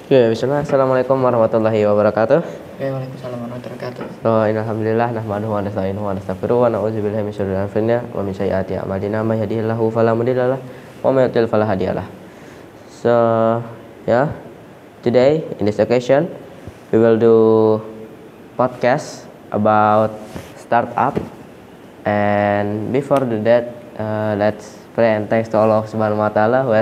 Ya, bismillah. Assalamualaikum warahmatullahi wabarakatuh. Waalaikumsalam warahmatullahi wabarakatuh. Alhamdulillah nahmaduhu wa nasta'inuhu wa nastaghfiruh wa na'udzu billahi min syururi anfusina wa min sayyiati a'malina may yahdihillahu fala mudhillalah wa may yudhlil fala hadiyalah. So, today in this occasion we will do podcast about startup, and before that let's pray and thanks to Allah Subhanahu wa taala who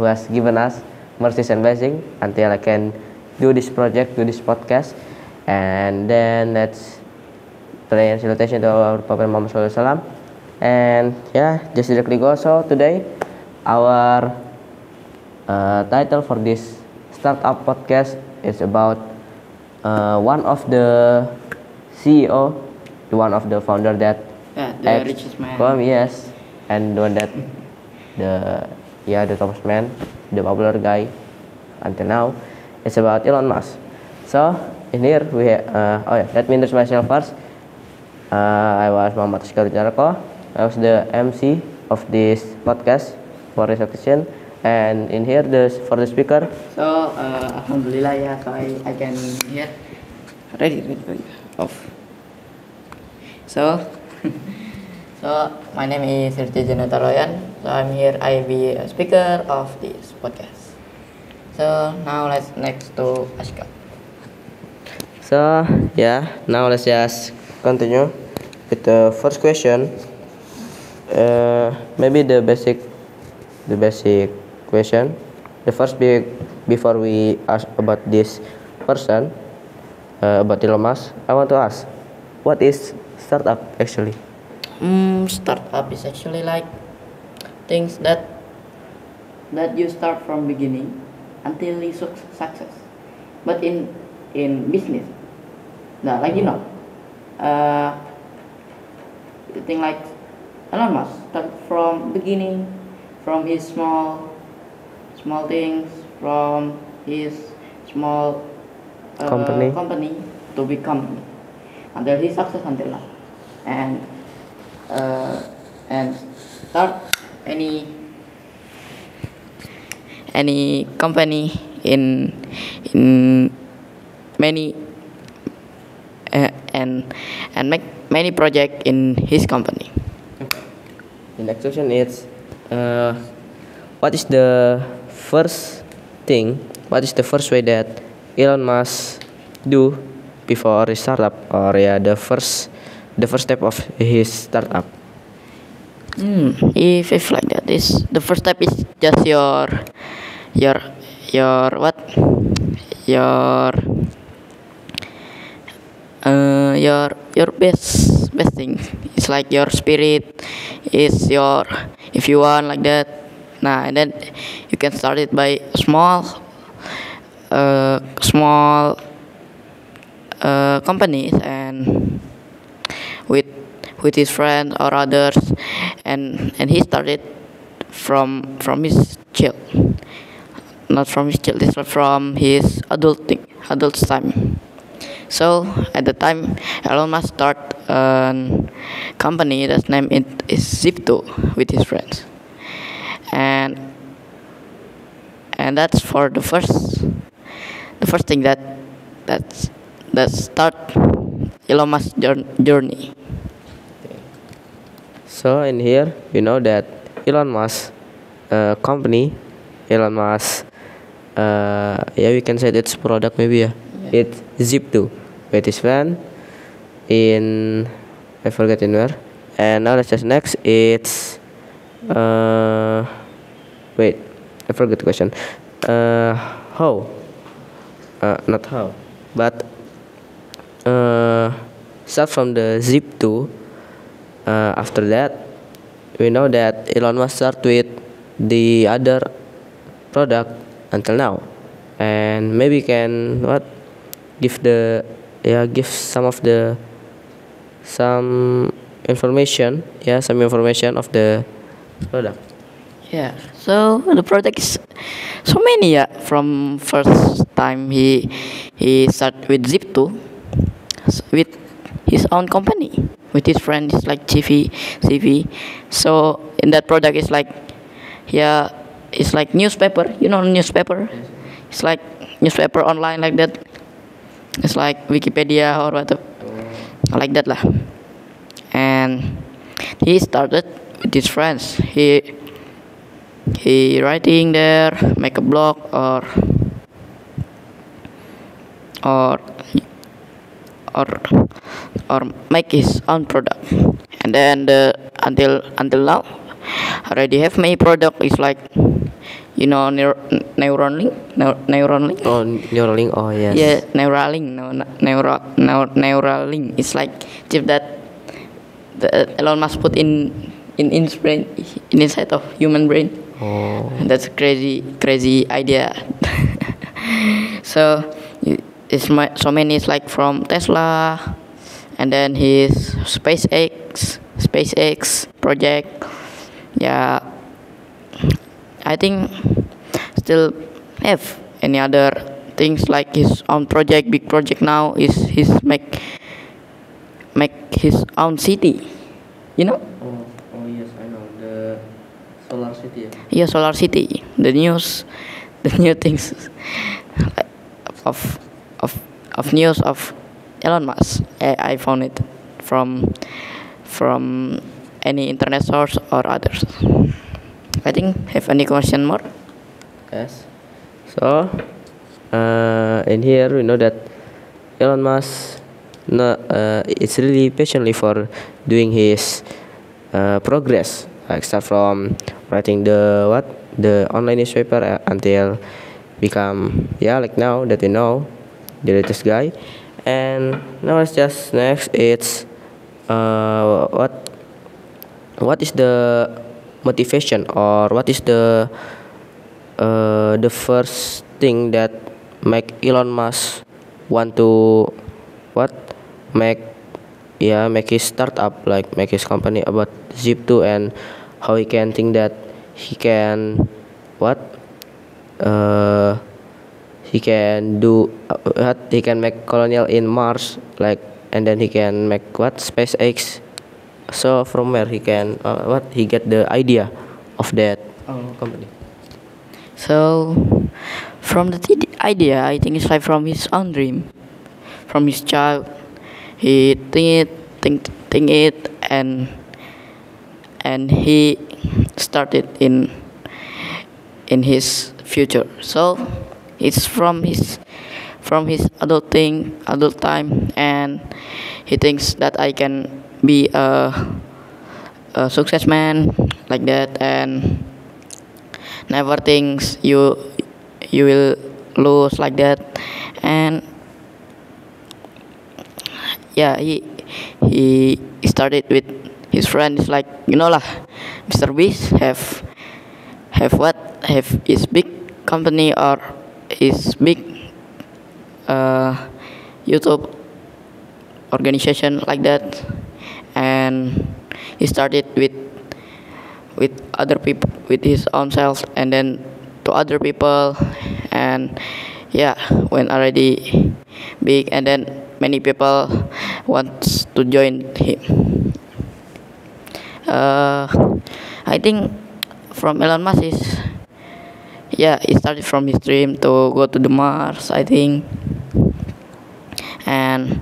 has given us mercies and blessing until I can do this podcast, and then let's pray and salutation to our Prophet Muhammad SAW. And just directly go. So today our title for this startup podcast is about one of the CEO, one of the founder that The richest man. Yes, and the one that the topest man, the popular guy until now. It's about Elon Musk. So in here we let me introduce myself first. I was Muhammad Rizky Jarko. I was the MC of this podcast for this occasion, and in here for the speaker. So alhamdulillah so I can hear. Ready. Off. So my name is Sirti Janata Royan. So I'm here. I be a speaker of this podcast. So now let's next to Ashka. So now let's just continue with the first question. Maybe the basic question. The first before we ask about this person, about Elon Musk, I want to ask, what is startup actually? Startup is actually like things that you start from beginning until you success. But in business, like you think like Elon Musk start from beginning, from his small things, from his small company to big company until he success until now, and start any company in many and make many project in his company. The next question is, what is the first way that Elon Musk do before his startup, or the first step of his startup? If like that is the first step is just your what your best thing. It's like your spirit is your, if you want like that, and then you can start it by small companies and with his friends or others, and he started from his child, not from his child, this was from his adult time. So at the time Elon Musk start a company that's name it is Zip2 with his friends, and that's for the first thing that start Elon Musk journey. So in here you know that Elon Musk company, Elon Musk we can say it's product maybe. It's Zip2 with his friend in, I forget in where. And now let's just next. It's wait, I forget the question. How? Not how, but start from the Zip2. After that, we know that Elon Musk start with the other product until now, and maybe can give some information of the product. So the product is so many from first time he start with Zip2 with his own company with his friends like CV. So in that product is like it's like newspaper, newspaper. It's like newspaper online like that. It's like Wikipedia or what, like that lah. And he started with his friends. He writing there, make a blog or or or make his own product. And then until now already have many product. It's like, you know, Neuralink. Oh, Neuralink. Oh, yes. Yeah, Neuralink. Neuralink. It's like chip that Elon Musk put in his brain, inside of human brain. Oh. That's a crazy idea. So so many is like from Tesla, and then his SpaceX project. Yeah, I think still have any other things like his own project. Big project now is his make his own city. You know? Oh yes, I know the Solar City. Yeah, Solar City. The new things of news of Elon Musk. I found it from any internet source or others. I think have any question more? Yes. So, in here we know that Elon Musk is really passionately for doing his progress. Like start from writing the online newspaper until become like now that we know the latest guy. And now it's just next. It's what is the motivation, or what is the first thing that make Elon Musk want to make his startup, like make his company about Zip2, and how he can think that he can he can do he can make colonial in Mars, like, and then he can make SpaceX. So from where he can he get the idea of that company? So from the idea, I think it's like from his own dream, from his child. He think it, and he started in his future. So it's from his adult time, and he thinks that I can be a success man like that, and never thinks you will lose like that. And yeah, he started with his friends, like, you know lah, Mr. Beast have his big company or his big YouTube organization like that. And he started with other people, with his own self, and then to other people. And yeah, when already big, and then many people wants to join him. I think from Elon Musk is, it started from his dream to go to the Mars, I think. And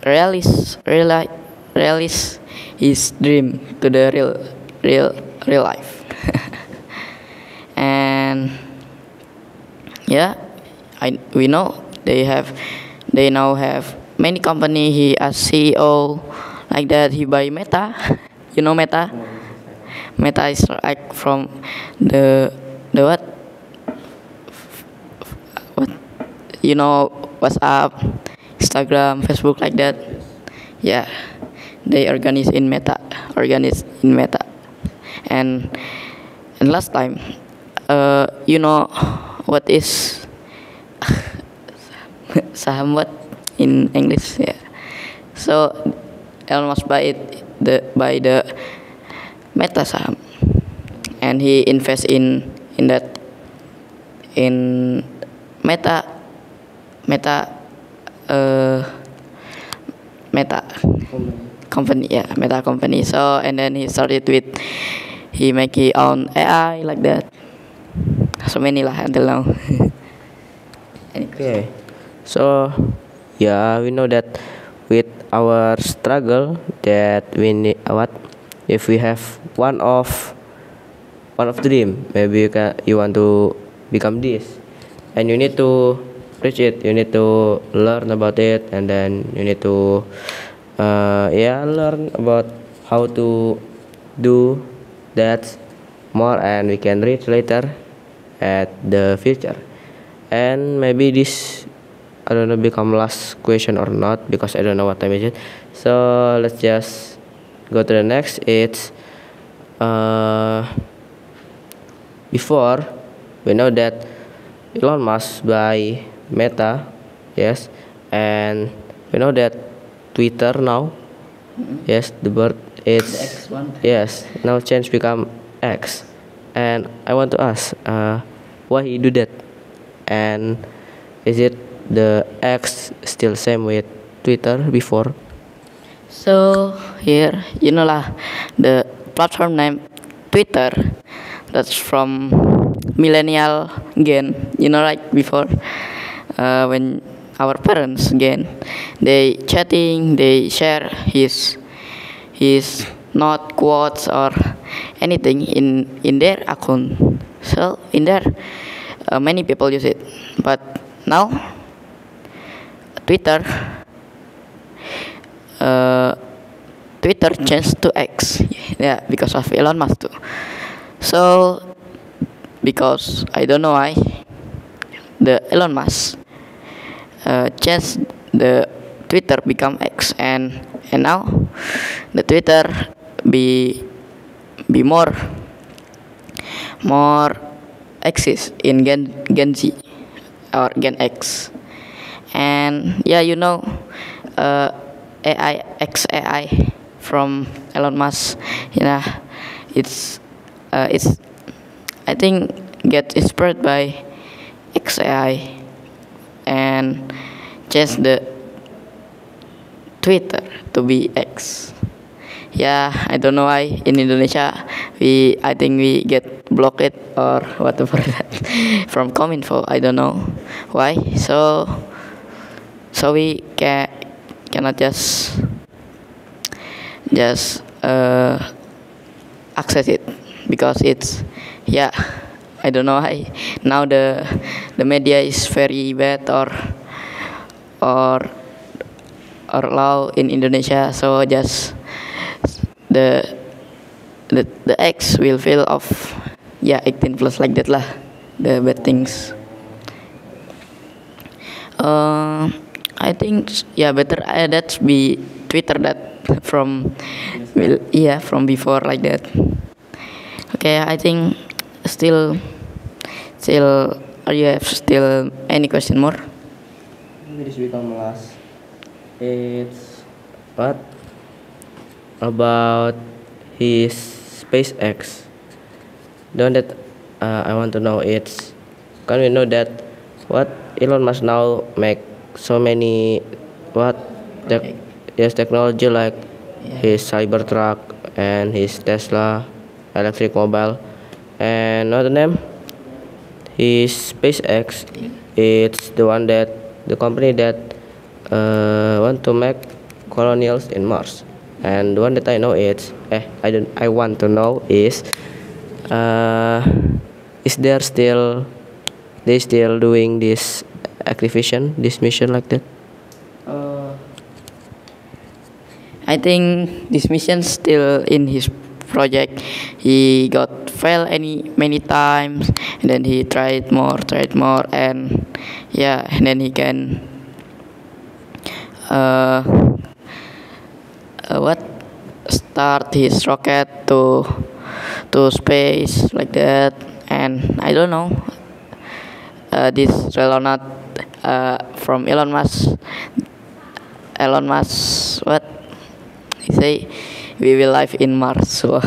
realize his dream to the real life. And we know they now have many company. He as CEO like that. He buy Meta. You know Meta? Meta is like from the what? You know, WhatsApp, Instagram, Facebook like that. Yeah, they organize in Meta. And last time, you know what is saham, what in English? Yeah. So Elon Musk buy the Meta saham, and he invest in that, in Meta company. Yeah, Meta company. So, and then he started with, he make his own AI like that. so many lah until now. Okay. So yeah, we know that with our struggle that we need what if we have one of dream, maybe you want to become this, and you need to reach it, you need to learn about it, and then you need to learn about how to do that more, and we can reach later at the future. And maybe this, I don't know, become last question or not, because I don't know what time is it. So let's just go to the next. It's before we know that Elon Musk buy Meta, yes, and we know that Twitter now, yes, the bird it's The X one. yes, now change become X, and I want to ask why he do that, and is it the X still same with Twitter before? So here, you know lah, the platform name Twitter, that's from millennial gen. You know, like before, when our parents again, they chatting, they share his not quotes or anything in their account. So in there, many people use it, but now Twitter. Twitter changed to X, yeah, because of Elon Musk too. So because I don't know why the Elon Musk changed the Twitter become X, and now the Twitter be more exist in Gen Z or Gen X, and yeah, you know, AI XAI from Elon Musk, yeah, it's I think get inspired by XAI and change the Twitter to be X. Yeah, I don't know why in Indonesia I think we get blocked or whatever that from Kominfo. I don't know why. So we cannot just access it because it's, yeah, I don't know why now the media is very bad or low in Indonesia, so just the X will feel of, yeah, 18 plus like that lah, the bad things. I think, yeah, better that be Twitter that from from before like that. Okay, I think still are you have still any question more? This become last. It's what about his SpaceX? Don't that I want to know. It's, can we know that what Elon Musk now make so many what technology like his Cybertruck and his Tesla electric mobile, and what the name, his SpaceX. It's the one that the company that want to make colonials in Mars. And the one that I know I want to know is they still doing this activation, this mission like that? I think this mission still in his project. He got failed many times, and then he tried more, and yeah, and then he can start his rocket to space like that. And I don't know, this will or not from Elon Musk. What he say, we will live in Mars. So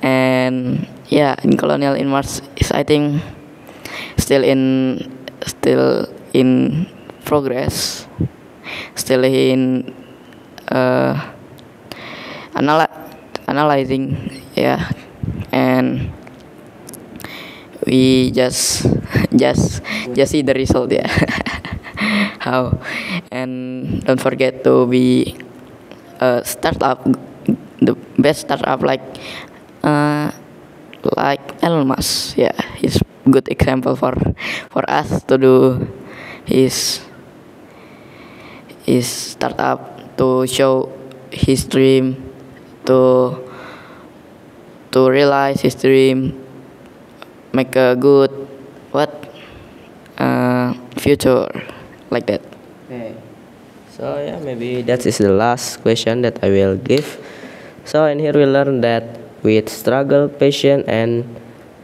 and yeah, in colonial in Mars is, I think, still in progress, still in analyzing, yeah. And we just just see the result, yeah. How, and don't forget to be a startup, the best startup like Elon Musk. Yeah, he's good example for us to do his his startup, to show his dream, to realize his dream, make a good what future like that. Okay. So yeah, maybe that is the last question that I will give. So in here we learn that with struggle, patience, and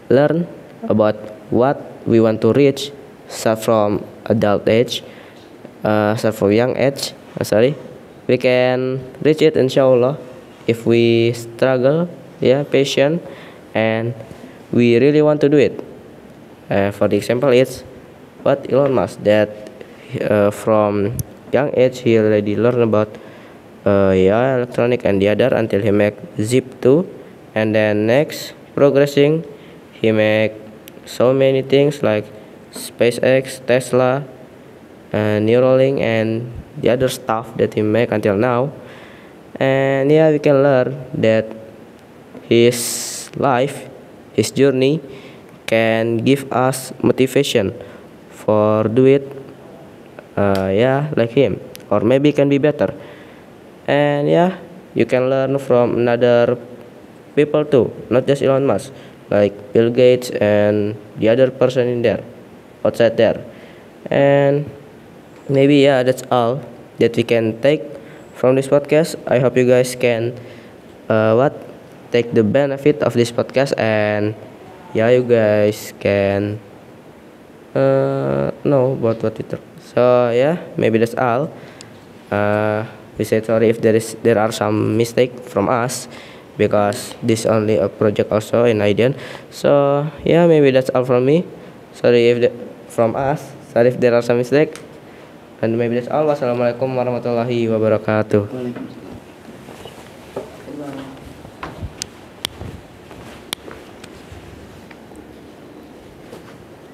learn about what we want to reach, start from adult age, start from young age. We can reach it inshallah if we struggle, yeah, patient, and we really want to do it. For the example, it's what Elon Musk that from young age he already learned about yeah, electronic and the other until he make Zip 2, and then next progressing he make so many things like SpaceX, Tesla, Neuralink, and the other stuff that he make until now. And yeah, we can learn that his life, his journey can give us motivation for do it, yeah, like him, or maybe can be better. And yeah, you can learn from another people too, not just Elon Musk, like Bill Gates and the other person in there, outside there. And maybe yeah, that's all that we can take from this podcast. I hope you guys can what take the benefit of this podcast, and yeah, you guys can know about what we talk. So yeah, maybe that's all. We said sorry if there are some mistake from us, because this only a project also in Aiden. So yeah, maybe that's all from me. Sorry if from us. Sorry if there are some mistake. And maybe that's all. Wassalamualaikum warahmatullahi wabarakatuh.